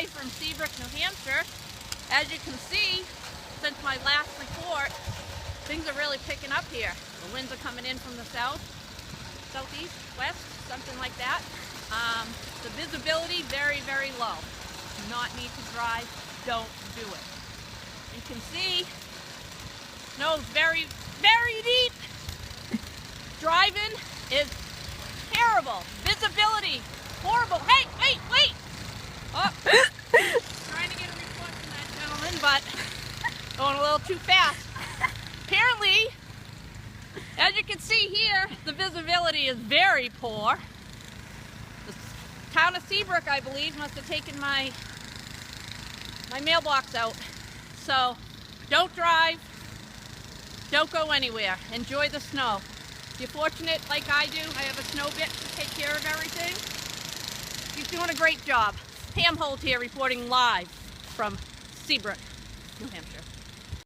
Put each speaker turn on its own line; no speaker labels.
live from Seabrook, New Hampshire. As you can see, since my last report, things are really picking up here. The winds are coming in from the south, southeast, west, something like that. The visibility very, very low. Do not need to drive, don't do it. You can see, snow's very, very deep. Driving is terrible. Visibility, horrible. Hey, wait. Oh, trying to get a report from that gentleman, but going a little too fast. Apparently, as you can see here, the visibility is very poor. The town of Seabrook, I believe, must have taken my mailbox out. So, don't drive, don't go anywhere. Enjoy the snow. If you're fortunate like I do, I have a snow bit to take care of everything. He's doing a great job. Pam Holt here reporting live from Seabrook, New Hampshire.